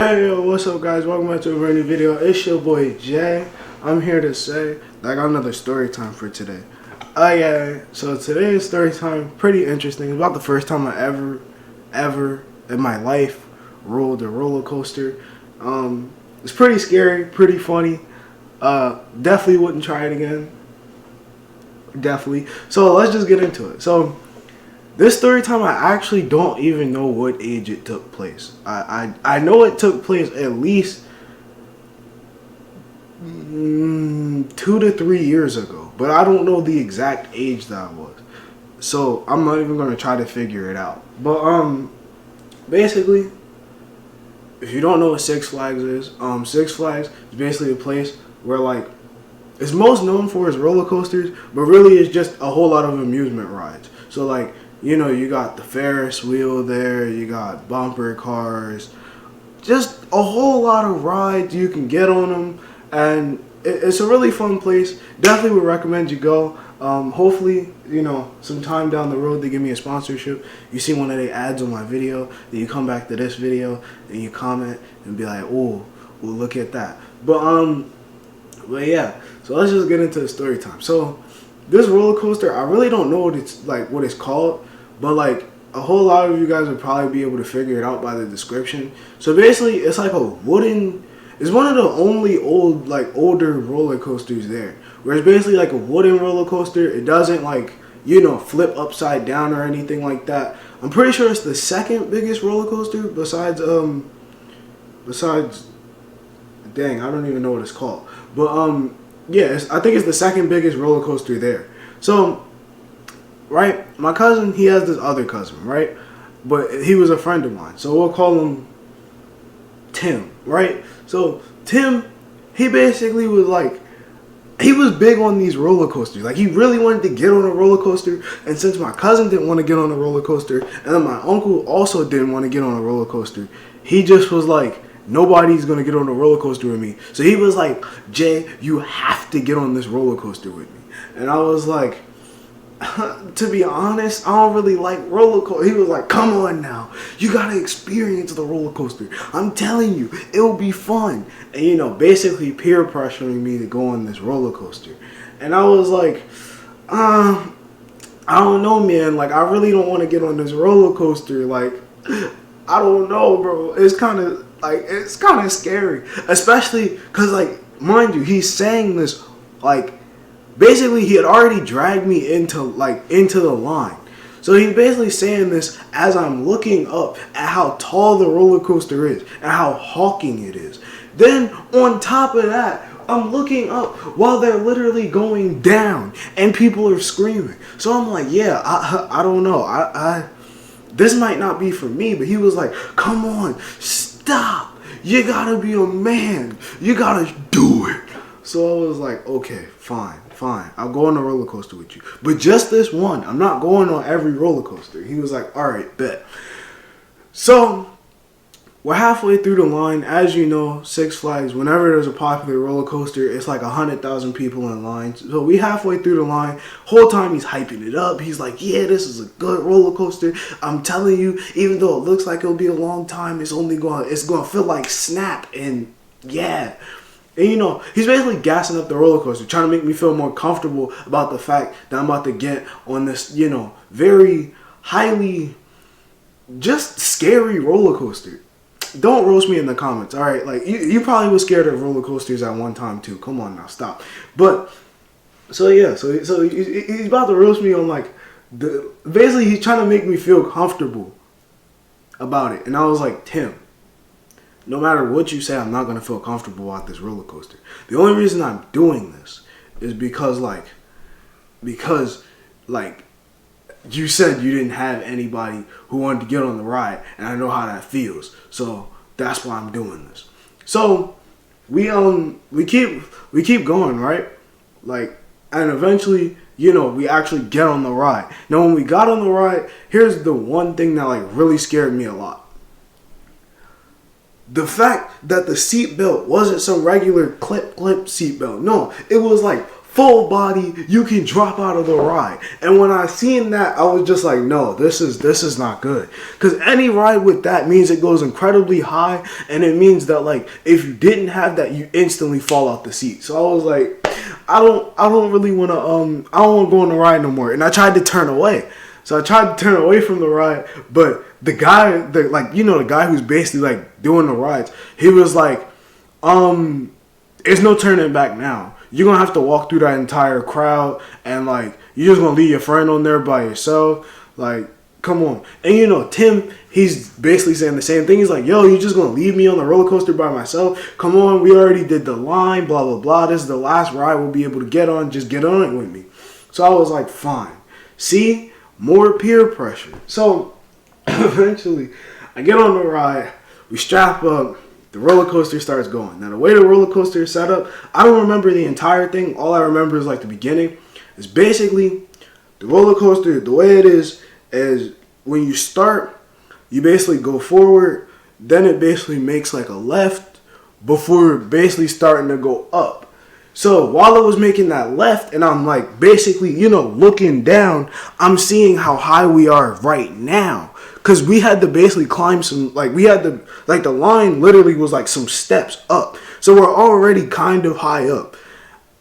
Hey yo, what's up guys? Welcome back to a brand new video. It's your boy Jay. I'm here to say that I got another story time for today. Yeah, so today's story time pretty interesting. It's about the first time I ever in my life rode a roller coaster. It's pretty scary, pretty funny. Definitely wouldn't try it again. Definitely. So let's just get into it. So this story time, I actually don't even know what age it took place. I know it took place at least 2 to 3 years ago, but I don't know the exact age that I was. So I'm not even gonna try to figure it out. But basically, if you don't know what Six Flags is, Six Flags is basically a place where like it's most known for its roller coasters, but really it's just a whole lot of amusement rides. So like, you know, you got the Ferris wheel there, you got bumper cars, just a whole lot of rides. You can get on them, and it's a really fun place. Definitely would recommend you go. Hopefully, you know, sometime down the road they give me a sponsorship. You see one of the ads on my video, then you come back to this video and you comment and be like, oh, well, look at that. But yeah, so let's just get into the story time. So this roller coaster, I really don't know what it's called, but like a whole lot of you guys would probably be able to figure it out by the description. So basically, it's like it's one of the only older roller coasters there, where it's basically like a wooden roller coaster. It doesn't like, you know, flip upside down or anything like that. I'm pretty sure it's the second biggest roller coaster besides dang, I don't even know what it's called. But yeah, I think it's the second biggest roller coaster there. So, right, my cousin, he has this other cousin, right? But he was a friend of mine, so we'll call him Tim, right? So Tim, he basically was like, he was big on these roller coasters. Like, he really wanted to get on a roller coaster. And since my cousin didn't want to get on a roller coaster, and then my uncle also didn't want to get on a roller coaster, he just was like, nobody's going to get on a roller coaster with me. So he was like, Jay, you have to get on this roller coaster with me. And I was like, to be honest, I don't really like roller coaster. He was like, come on now, you gotta experience the roller coaster. I'm telling you, it'll be fun. And you know, basically peer pressuring me to go on this roller coaster. And I was like, I don't know, man. Like, I really don't want to get on this roller coaster. Like, I don't know, bro. It's kind of scary, especially because, like, mind you, he's saying this like, basically, he had already dragged me into the line. So he's basically saying this as I'm looking up at how tall the roller coaster is and how honking it is. Then on top of that, I'm looking up while they're literally going down and people are screaming. So I'm like, yeah, I don't know. This might not be for me, but he was like, come on, stop. You gotta be a man. You gotta do it. So I was like, okay, fine. I'll go on the roller coaster with you. But just this one. I'm not going on every roller coaster. He was like, all right, bet. So we're halfway through the line. As you know, Six Flags, whenever there's a popular roller coaster, it's like 100,000 people in line. So we halfway through the line. Whole time he's hyping it up. He's like, yeah, this is a good roller coaster. I'm telling you, even though it looks like it'll be a long time, it's gonna feel like snap. And yeah. And you know, he's basically gassing up the roller coaster, trying to make me feel more comfortable about the fact that I'm about to get on this, you know, very highly just scary roller coaster. Don't roast me in the comments, all right? Like, you probably was scared of roller coasters at one time too. Come on now, stop. But so yeah, so he's about to roast me on like basically he's trying to make me feel comfortable about it. And I was like, Tim, no matter what you say, I'm not going to feel comfortable about this roller coaster. The only reason I'm doing this is because you said you didn't have anybody who wanted to get on the ride, and I know how that feels. So that's why I'm doing this. So we keep going, right? Like, and eventually, you know, we actually get on the ride. Now, when we got on the ride, here's the one thing that like really scared me a lot. The fact that the seatbelt wasn't some regular clip seatbelt. No, it was like full body, you can drop out of the ride. And when I seen that, I was just like, no, this is not good. Because any ride with that means it goes incredibly high, and it means that, like, if you didn't have that, you instantly fall out the seat. So I was like, I don't really want to I don't want to go on the ride no more. And I tried to turn away. So I tried to turn away from the ride, but the guy, the guy who's basically like doing the rides, he was like, there's no turning back now. You're gonna have to walk through that entire crowd, and like you're just gonna leave your friend on there by yourself. Like, come on. And Tim, he's basically saying the same thing. He's like, yo, you just gonna leave me on the roller coaster by myself? Come on, we already did the line, blah blah blah. This is the last ride we'll be able to get on. Just get on it with me. So I was like, fine. See, more peer pressure. So eventually, I get on the ride. We strap up. The roller coaster starts going. Now, the way the roller coaster is set up, I don't remember the entire thing. All I remember is like the beginning. It's basically the roller coaster, the way it is when you start, you basically go forward, then it basically makes like a left before basically starting to go up. So while it was making that left, and I'm like basically, looking down, I'm seeing how high we are right now. Because we had to basically climb some, like we had to, like the line literally was like some steps up. So we're already kind of high up.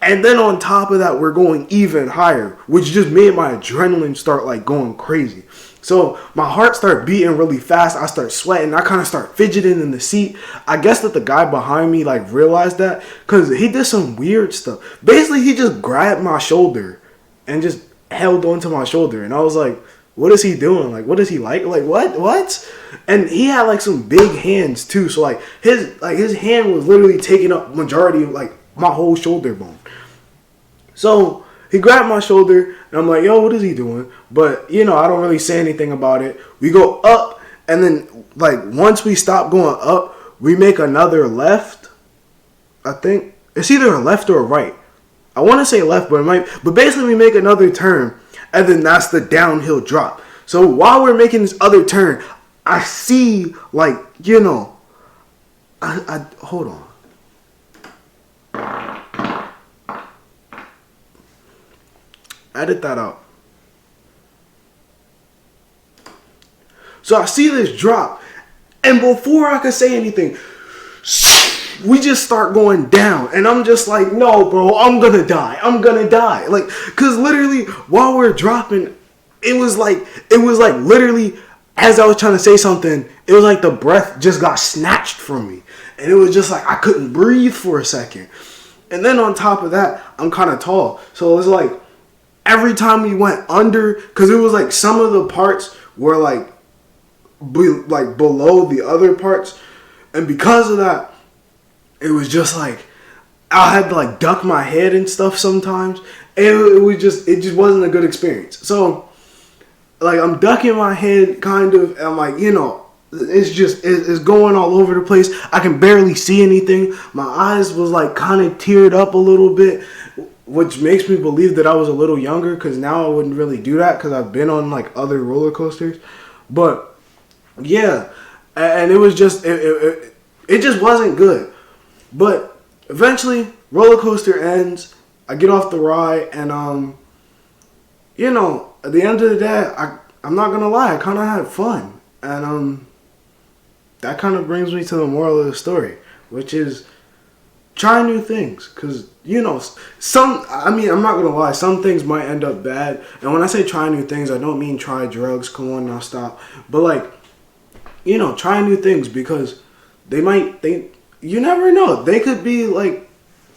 And then on top of that, we're going even higher, which just made my adrenaline start like going crazy. So my heart started beating really fast. I start sweating. I kind of start fidgeting in the seat. I guess that the guy behind me like realized that because he did some weird stuff. Basically, he just grabbed my shoulder and just held onto my shoulder. And I was like, what is he doing? Like, what is he like? Like, what? And he had like some big hands too. So like his hand was literally taking up majority of like my whole shoulder bone. So he grabbed my shoulder and I'm like, yo, what is he doing? But I don't really say anything about it. We go up, and then like once we stop going up, we make another left. I think it's either a left or a right. I want to say left, but it might. But basically, we make another turn. And then that's the downhill drop. So while we're making this other turn, I see like, I hold on. Edit that out. So I see this drop. And before I could say anything, we just start going down. And I'm just like, no, bro, I'm going to die. Like, because literally, while we're dropping, it was like literally, as I was trying to say something, it was like the breath just got snatched from me. And it was just like, I couldn't breathe for a second. And then on top of that, I'm kind of tall. So it was like, every time we went under, because it was like some of the parts were like below the other parts. And because of that, it was just like, I had to like duck my head and stuff sometimes. And it just wasn't a good experience. So like I'm ducking my head kind of, and I'm like, it's going all over the place. I can barely see anything. My eyes was like kind of teared up a little bit, which makes me believe that I was a little younger, because now I wouldn't really do that because I've been on like other roller coasters. But yeah, and it was just, it just wasn't good. But eventually, roller coaster ends. I get off the ride, and at the end of the day, I'm not gonna lie, I kind of had fun, and that kind of brings me to the moral of the story, which is try new things, because I'm not gonna lie, some things might end up bad, and when I say try new things, I don't mean try drugs. Come on now, stop. But like, try new things, because you never know. They could be like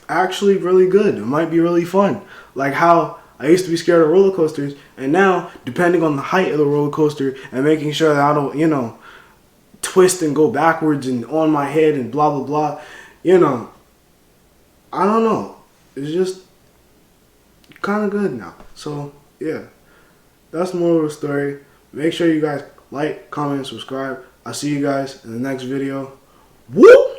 actually really good. It might be really fun. Like how I used to be scared of roller coasters, and now depending on the height of the roller coaster and making sure that I don't, twist and go backwards and on my head and blah blah blah, I don't know. It's just kind of good now. So yeah, that's the moral of the story. Make sure you guys like, comment, subscribe. I'll see you guys in the next video. Woo!